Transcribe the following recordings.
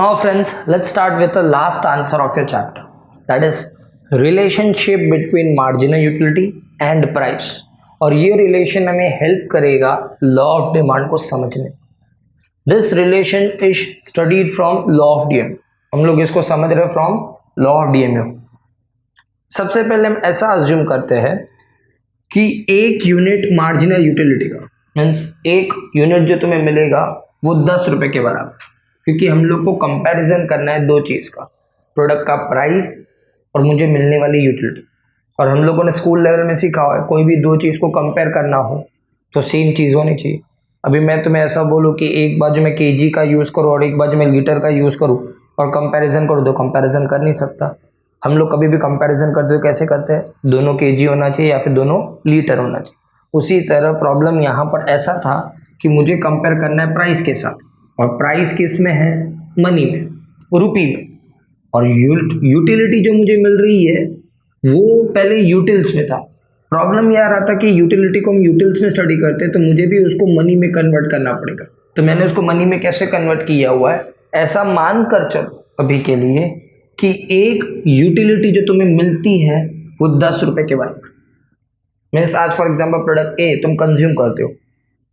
Now friends, let's start with the last answer of your chapter, that is relationship between marginal utility and price. और ये relation हमें help करेगा law of demand को समझने। This relation is studied from law of DMU. हम लोग इसको समझ रहे हैं फ्रॉम लॉ ऑफ डीएमयू। सबसे पहले हम ऐसा अज्यूम करते हैं कि एक यूनिट मार्जिनल यूटिलिटी का मीन्स एक यूनिट जो तुम्हें मिलेगा वो 10 रुपये के बराबर, क्योंकि हम लोग को कंपैरिजन करना है दो चीज़ का, प्रोडक्ट का प्राइस और मुझे मिलने वाली यूटिलिटी। और हम लोगों ने स्कूल लेवल में सीखा हुआ है कोई भी दो चीज़ को कंपेयर करना हो तो सेम चीज़ होनी चाहिए। अभी मैं तुम्हें ऐसा बोलूँ कि एक बाजू में केजी का यूज़ करूँ और एक बाजू में लीटर का यूज़ करूँ और कंपैरिजन करूँ तो कंपैरिजन कर नहीं सकता। हम लोग कभी भी कंपैरिजन करते हो कैसे करते हैं, दोनों केजी होना चाहिए या फिर दोनों लीटर होना चाहिए। उसी तरह प्रॉब्लम यहाँ पर ऐसा था कि मुझे कंपेयर करना है प्राइस के साथ, और प्राइस किस में है, मनी में, रुपी में, और यूटिलिटी जो मुझे मिल रही है वो पहले यूटिल्स में था। प्रॉब्लम ये आ रहा था कि यूटिलिटी को हम यूटिल्स में स्टडी करते हैं तो मुझे भी उसको मनी में कन्वर्ट करना पड़ेगा। तो मैंने उसको मनी में कैसे कन्वर्ट किया हुआ है, ऐसा मान कर चलो अभी के लिए कि एक यूटिलिटी जो तुम्हें मिलती है वो 10 रुपये के बराबर। मीन्स आज फॉर एग्जाम्पल प्रोडक्ट ए तुम कंज्यूम करते हो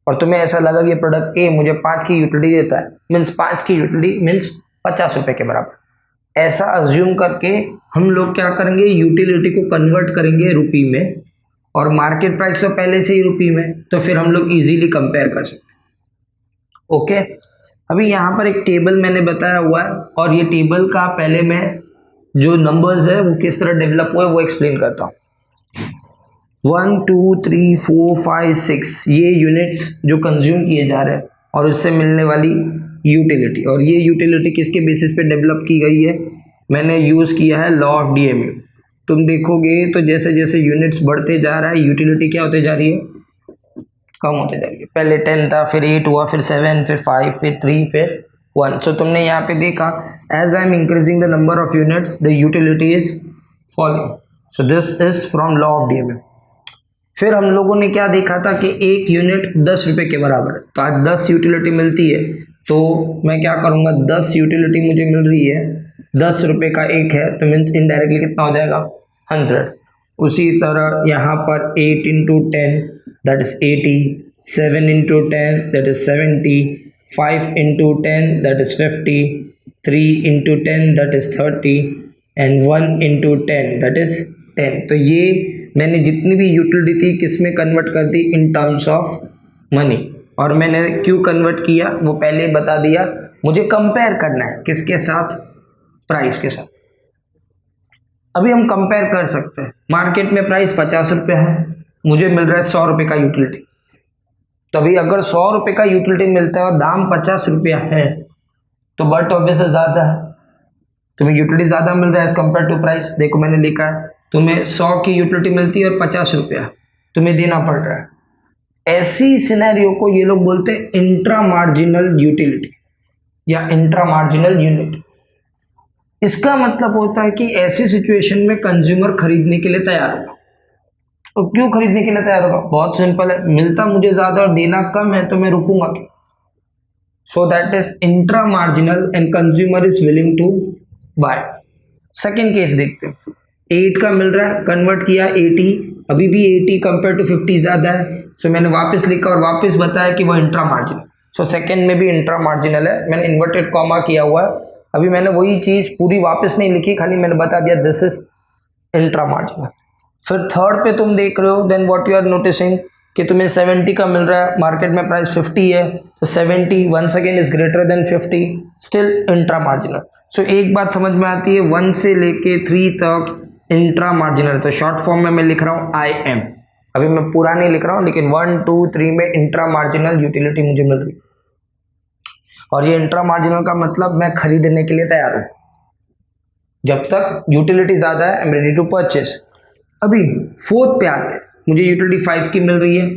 और तुम्हें ऐसा लगा कि प्रोडक्ट ए मुझे 5 की यूटिलिटी देता है, मीन्स 5 की यूटिलिटी मीन्स 50 रुपये के बराबर। ऐसा अज्यूम करके हम लोग क्या करेंगे, यूटिलिटी को कन्वर्ट करेंगे रुपी में, और मार्केट प्राइस तो पहले से ही रुपी में, तो फिर हम लोग इजीली कंपेयर कर सकते हैं। ओके, अभी यहाँ पर एक टेबल मैंने बताया हुआ है और ये टेबल का पहले मैं जो नंबर्स है वो किस तरह डेवलप हुए वो एक्सप्लेन करता हूँ। 1 2 3 4 5 6 ये यूनिट्स जो कंज्यूम किए जा रहे हैं और उससे मिलने वाली यूटिलिटी, और ये यूटिलिटी किसके बेसिस पे डेवलप की गई है, मैंने यूज़ किया है लॉ ऑफ डीएमयू। तुम देखोगे तो जैसे जैसे यूनिट्स बढ़ते जा रहा है यूटिलिटी क्या होते जा रही है, कम होते जा रही है। पहले 10 था, फिर 8 हुआ, फिर 7, फिर 5, फिर 3, फिर 1। सो तुमने यहाँ पे देखा as I am increasing the number of units the utility is following. So this is from law of DMU. फिर हम लोगों ने क्या देखा था कि एक यूनिट 10 रुपये के बराबर है, तो आज 10 यूटिलिटी मिलती है तो मैं क्या करूँगा, 10 यूटिलिटी मुझे मिल रही है, 10 रुपये का एक है तो मीन्स इनडायरेक्टली कितना हो जाएगा, 100। उसी तरह यहाँ पर 8 × 10 that is 80, 7 × 10 that is 70, 5 × 10 that is 50, 3 × 10 that is 30 and 1 × 10 that is 10। तो ये मैंने जितनी भी यूटिलिटी थी किस में कन्वर्ट कर दी, इन टर्म्स ऑफ मनी। और मैंने क्यों कन्वर्ट किया वो पहले ही बता दिया, मुझे कंपेयर करना है किसके साथ, प्राइस के साथ। अभी हम कंपेयर कर सकते हैं, मार्केट में प्राइस 50 रुपये है, मुझे मिल रहा है 100 रुपये का यूटिलिटी। तो अभी अगर 100 रुपये का यूटिलिटी मिलता है और दाम 50 रुपया है तो बट ऑब्वियस ज़्यादा है, तुम्हें यूटिलिटी ज़्यादा मिल रहा है एज कम्पेयर टू प्राइस। देखो मैंने लिखा है तुम्हें 100 की यूटिलिटी मिलती है और 50 रुपया तुम्हें देना पड़ रहा है। ऐसी सिनेरियो को ये लोग बोलते हैं इंट्रा मार्जिनल यूटिलिटी या इंट्रा मार्जिनल यूनिट। इसका मतलब होता है कि ऐसी सिचुएशन में कंज्यूमर खरीदने के लिए तैयार होगा। और क्यों खरीदने के लिए तैयार होगा, बहुत सिंपल है, मिलता मुझे ज़्यादा और देना कम है तो मैं रुकूंगा क्यों। So that is intra marginal and consumer is willing to buy. Second case देखते हैं, 8 का मिल रहा है, कन्वर्ट किया 80, अभी भी 80 कंपेयर टू 50 ज़्यादा है, सो मैंने वापस लिखा और वापस बताया कि वो इंट्रा मार्जिनल। सो सेकेंड में भी इंट्रा मार्जिनल है, मैंने इन्वर्टेड कॉमा किया हुआ है। अभी मैंने वही चीज़ पूरी वापस नहीं लिखी, खाली मैंने बता दिया दिस इज इंट्रा मार्जिनल। फिर थर्ड पे तुम देख रहे हो, then what you are noticing कि तुम्हें 70 का मिल रहा है, मार्केट में प्राइस 50 है, तो 70 once again is greater than 50, still intra marginal. So एक बात समझ में आती है, 1 से लेके 3 तक इंट्रा मार्जिनल। तो शॉर्ट फॉर्म में मैं लिख रहा हूँ आई एम, अभी मैं पूरा नहीं लिख रहा हूँ, लेकिन 1 2 3 में इंट्रा मार्जिनल यूटिलिटी मुझे मिल रही है। और ये इंट्रा मार्जिनल का मतलब मैं खरीदने के लिए तैयार हूँ, जब तक यूटिलिटी ज़्यादा है I am ready to purchase. अभी फोर्थ पे आते हैं, मुझे यूटिलिटी 5 की मिल रही है,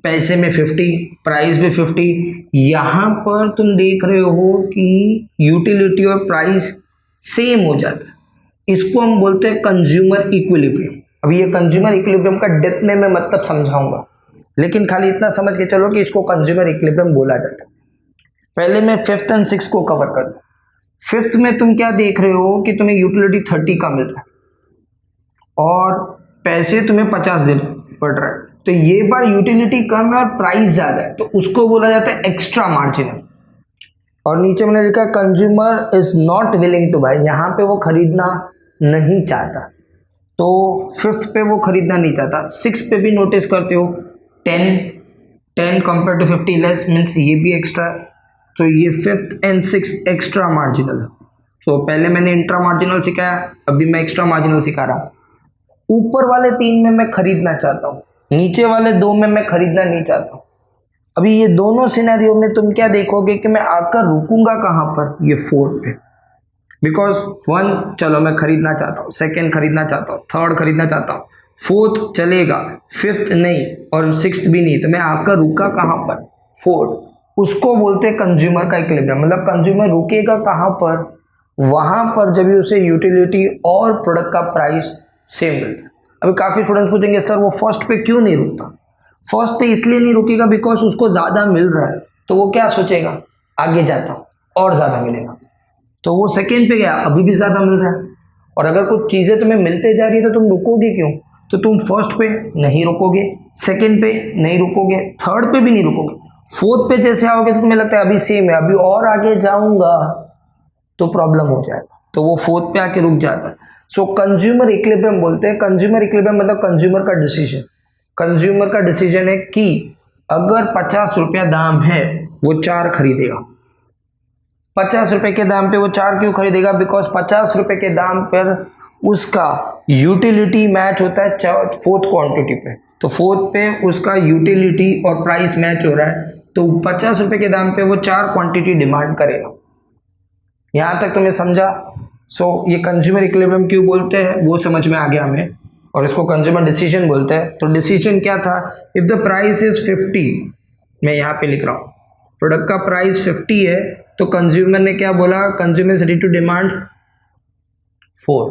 पैसे में 50, प्राइस भी 50। यहाँ पर तुम देख रहे हो कि यूटिलिटी और प्राइस सेम हो जाता है, इसको हम बोलते हैं कंज्यूमर इक्विलिब्रियम। अभी ये कंज्यूमर इक्विलिब्रियम का डेप्थ में मैं मतलब समझाऊंगा, लेकिन खाली इतना समझ के चलो कि इसको कंज्यूमर इक्विलिब्रियम बोला जाता है। पहले मैं 5th और 6th को कवर कर दूँ। फिफ्थ में तुम क्या देख रहे हो कि तुम्हें यूटिलिटी 30 का मिल रहा है और पैसे तुम्हें 50 देने पड़ रहा है, तो ये बार यूटिलिटी कम है और प्राइस ज्यादा है, तो उसको बोला जाता है एक्स्ट्रा मार्जिनल। और नीचे मैंने लिखा consumer is not willing to buy, यहाँ पे वो खरीदना नहीं चाहता, तो फिफ्थ पे वो खरीदना नहीं चाहता। सिक्स पे भी नोटिस करते हो 10 कंपेयर टू 50 लेस मीन्स ये भी एक्स्ट्रा है, तो ये fifth and six extra marginal है। तो पहले मैंने इंट्रा मार्जिनल सिखाया, अभी मैं एक्स्ट्रा मार्जिनल सिखा रहा हूँ। ऊपर वाले 3 में मैं खरीदना चाहता हूँ, नीचे वाले 2 में मैं खरीदना नहीं चाहता हूँ। अभी ये दोनों सिनेरियो में तुम क्या देखोगे कि मैं आकर रुकूंगा कहाँ पर, ये 4 पे, बिकॉज 1 चलो मैं खरीदना चाहता हूँ, सेकेंड खरीदना चाहता हूँ, थर्ड खरीदना चाहता हूँ, फोर्थ चलेगा, फिफ्थ नहीं और सिक्स्थ भी नहीं, तो मैं आपका रुका कहाँ पर, 4। उसको बोलते हैं कंज्यूमर का इक्विलिब्रियम, मतलब कंज्यूमर रुकेगा कहाँ पर, वहां पर जब उसे यूटिलिटी और प्रोडक्ट का प्राइस सेम मिलता है। अभी काफ़ी स्टूडेंट्स पूछेंगे सर वो फर्स्ट पे क्यों नहीं रुकता, फर्स्ट पे इसलिए नहीं रुकेगा बिकॉज उसको ज़्यादा मिल रहा है, तो वो क्या सोचेगा आगे जाता हूँ और ज़्यादा मिलेगा, तो वो सेकेंड पे गया अभी भी ज़्यादा मिल रहा है। और अगर कुछ चीज़ें तुम्हें मिलते जा रही है तो तुम रुकोगे क्यों, तो तुम फर्स्ट पे नहीं रुकोगे, सेकेंड पे नहीं रुकोगे, थर्ड पे भी नहीं रुकोगे, फोर्थ पे जैसे आओगे तो तुम्हें लगता है अभी सेम है, अभी और आगे जाऊंगा तो प्रॉब्लम हो जाएगा, तो वो फोर्थ पे आके रुक जाता है। सो कंज्यूमर इक्विलिब्रियम बोलते हैं। कंज्यूमर इक्विलिब्रियम मतलब कंज्यूमर का डिसीजन, कंज्यूमर का डिसीजन है कि अगर 50 रुपया दाम है वो 4 खरीदेगा। 50 रुपए के दाम पे वो 4 क्यों खरीदेगा, बिकॉज 50 रुपए के दाम पर उसका यूटिलिटी मैच होता है फोर्थ क्वांटिटी पे, तो फोर्थ पे उसका यूटिलिटी और प्राइस मैच हो रहा है, तो 50 रुपए के दाम पे वो 4 क्वांटिटी डिमांड करेगा। यहाँ तक तुम्हें समझा। सो ये कंज्यूमर इक्विलिब्रियम क्यों बोलते हैं वो समझ में आ गया हमें, और इसको कंज्यूमर डिसीजन बोलते हैं। तो डिसीजन क्या था, इफ द प्राइस इज 50, मैं यहाँ पे लिख रहा हूँ प्रोडक्ट का प्राइस 50 है, तो कंज्यूमर ने क्या बोला, consumer is ready to demand 4।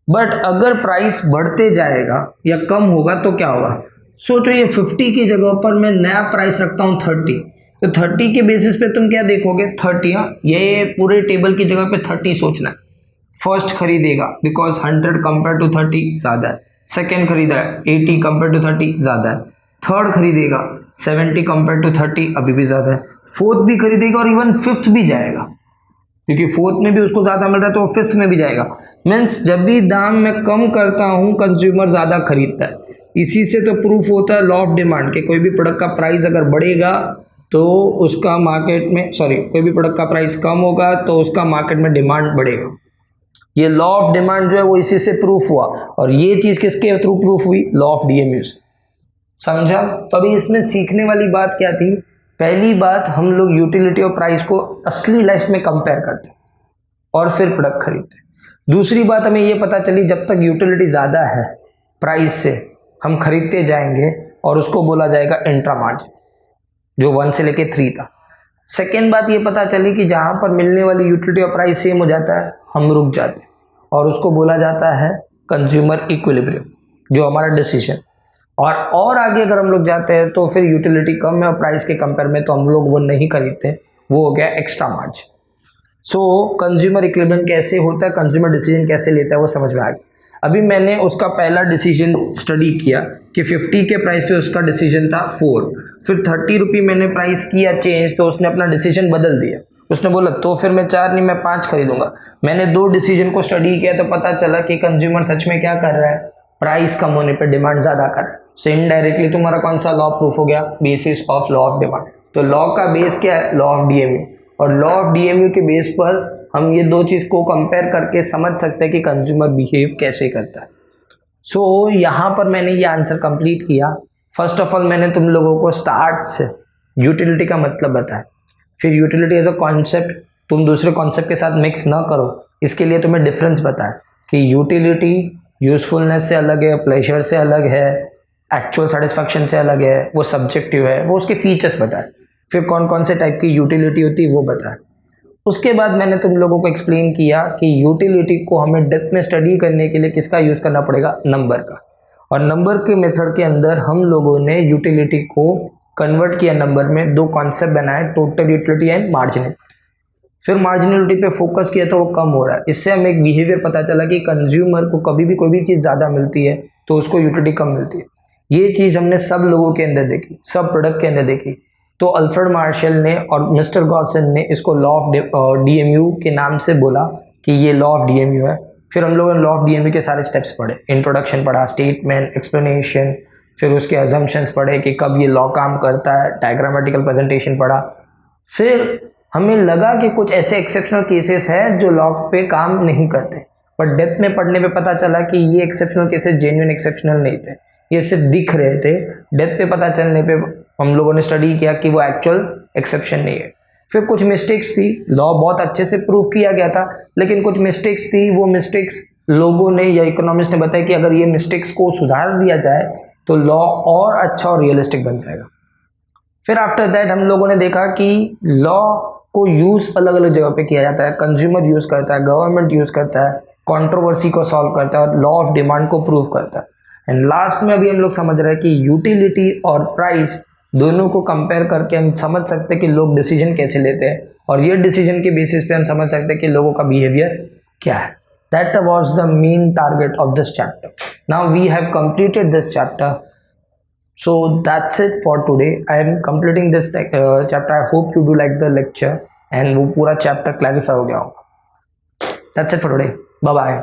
But अगर प्राइस बढ़ते जाएगा या कम होगा तो क्या होगा, सोचो ये 50 की जगह पर मैं नया प्राइस रखता हूँ 30, तो 30 के बेसिस पे तुम क्या देखोगे 30, हाँ ये पूरे टेबल की जगह पे 30 सोचना है। फर्स्ट खरीदेगा बिकॉज 100 कंपेयर टू 30 ज़्यादा है, सेकेंड खरीदा है 80 कंपेयर टू 30 ज़्यादा है, थर्ड खरीदेगा 70 कंपेयर टू 30 अभी भी ज़्यादा है, फोर्थ भी खरीदेगा और इवन फिफ्थ भी जाएगा, क्योंकि फोर्थ में भी उसको ज़्यादा मिल रहा है तो वो फिफ्थ में भी जाएगा। मीन्स जब भी दाम मैं कम करता हूँ कंज्यूमर ज़्यादा खरीदता है। इसी से तो प्रूफ होता है लॉ ऑफ डिमांड के, कोई भी प्रोडक्ट का प्राइस अगर बढ़ेगा तो उसका मार्केट में कोई भी प्रोडक्ट का प्राइस कम होगा तो उसका मार्केट में डिमांड बढ़ेगा। ये लॉ ऑफ डिमांड जो है वो इसी से प्रूफ हुआ, और ये चीज़ किसके थ्रू प्रूफ हुई, लॉ ऑफ डीएमयू से। समझा। तो अभी इसमें सीखने वाली बात क्या थी, पहली बात हम लोग यूटिलिटी और प्राइस को असली लाइफ में कंपेयर करते और फिर प्रोडक्ट खरीदते। दूसरी बात हमें ये पता चली जब तक यूटिलिटी ज़्यादा है प्राइस से हम खरीदते जाएंगे और उसको बोला जाएगा इंट्रा मार्जिन, जो 1 से लेके 3 था। सेकेंड बात ये पता चली कि जहाँ पर मिलने वाली यूटिलिटी और प्राइस सेम हो जाता है हम रुक जाते हैं, और उसको बोला जाता है कंज्यूमर इक्विलिब्रियम, जो हमारा डिसीजन। और आगे अगर हम लोग जाते हैं तो फिर यूटिलिटी कम है और प्राइस के कंपेयर में तो हम लोग वो नहीं खरीदते, वो हो गया एक्स्ट्रा मार्जिन। सो कंज्यूमर इक्विलिब्रियम कैसे होता है, कंज्यूमर डिसीजन कैसे लेता है वो समझ में आ गया। अभी मैंने उसका पहला डिसीजन स्टडी किया कि 50 के प्राइस पे उसका डिसीजन था 4, फिर 30 रुपये मैंने प्राइस किया चेंज, तो उसने अपना डिसीजन बदल दिया, उसने बोला तो फिर मैं 4 नहीं मैं 5 खरीदूंगा। मैंने 2 डिसीजन को स्टडी किया तो पता चला कि कंज्यूमर सच में क्या कर रहा है, प्राइस कम होने पर डिमांड ज़्यादा कर रहा है। सो इनडायरेक्टली तुम्हारा कौन सा लॉ प्रूफ हो गया, basis of law of demand. तो लॉ का बेस क्या है, लॉ ऑफ डीएमयू, और लॉ ऑफ डीएमयू के बेस पर हम ये 2 चीज़ को कंपेयर करके समझ सकते हैं कि कंज्यूमर बिहेव कैसे करता है। सो यहाँ पर मैंने ये आंसर कंप्लीट किया। फर्स्ट ऑफ ऑल मैंने तुम लोगों को स्टार्ट से यूटिलिटी का मतलब बताया, फिर यूटिलिटी एज अ कॉन्सेप्ट तुम दूसरे कॉन्सेप्ट के साथ मिक्स ना करो, इसके लिए तुम्हें डिफरेंस बताया कि यूटिलिटी यूजफुलनेस से अलग है, प्लेजर से अलग है, एक्चुअल सेटिस्फैक्शन से अलग है, वो सब्जेक्टिव है, वो उसके फीचर्स बताए, फिर कौन कौन से टाइप की यूटिलिटी होती है वो बताए। उसके बाद मैंने तुम लोगों को एक्सप्लेन किया कि यूटिलिटी को हमें डेप्थ में स्टडी करने के लिए किसका यूज़ करना पड़ेगा, नंबर का, और नंबर के मेथड के अंदर हम लोगों ने यूटिलिटी को कन्वर्ट किया नंबर में। 2 कॉन्सेप्ट बनाए, टोटल यूटिलिटी एंड मार्जिनल। फिर मार्जिनलिटी पे फोकस किया तो वो कम हो रहा है। इससे हमें एक बिहेवियर पता चला कि कंज्यूमर को कभी भी कोई भी चीज़ ज़्यादा मिलती है तो उसको यूटिलिटी कम मिलती है। ये चीज़ हमने सब लोगों के अंदर देखी, सब प्रोडक्ट के अंदर देखी। तो अल्फ्रेड मार्शल ने और मिस्टर गॉसन ने इसको लॉ ऑफ डीएमयू के नाम से बोला कि ये लॉ ऑफ डीएमयू है। फिर हम लोगों ने लॉ ऑफ डीएमयू के सारे स्टेप्स पढ़े, इंट्रोडक्शन पढ़ा, स्टेटमेंट, एक्सप्लेनेशन, फिर उसके अजम्पशंस पढ़े कि कब ये लॉ काम करता है, डायग्रामेटिकल प्रेजेंटेशन पढ़ा। फिर हमें लगा कि कुछ ऐसे एक्सेप्शनल केसेस हैं जो लॉ पे काम नहीं करते, पर डेप्थ में पढ़ने पे पता चला कि ये एक्सेप्शनल केसेस जेन्युइन एक्सेप्शनल नहीं थे, ये सिर्फ दिख रहे थे। डेप्थ पे पता चलने पे हम लोगों ने स्टडी किया कि वो एक्चुअल एक्सेप्शन नहीं है। फिर कुछ मिस्टेक्स थी, लॉ बहुत अच्छे से प्रूव किया गया था, लेकिन कुछ मिस्टेक्स थी। वो मिस्टेक्स लोगों ने या इकोनॉमिस्ट ने बताया कि अगर ये मिस्टेक्स को सुधार दिया जाए तो लॉ और अच्छा और रियलिस्टिक बन जाएगा। फिर आफ्टर दैट हम लोगों ने देखा कि लॉ को यूज़ अलग अलग जगह पे किया जाता है। कंज्यूमर यूज़ करता है, गवर्नमेंट यूज़ करता है, कंट्रोवर्सी को सॉल्व करता है और लॉ ऑफ डिमांड को प्रूव करता है। एंड लास्ट में अभी हम लोग समझ रहे हैं कि यूटिलिटी और प्राइस दोनों को कंपेयर करके हम समझ सकते हैं कि लोग डिसीजन कैसे लेते हैं, और ये डिसीजन के बेसिस पे हम समझ सकते हैं कि लोगों का बिहेवियर क्या है। That was the main target of this chapter. Now we have completed this chapter. So that's it for today. I am completing this chapter. I hope you do like the lecture and वो पूरा chapter clarify हो गया होगा. That's it for today. Bye bye.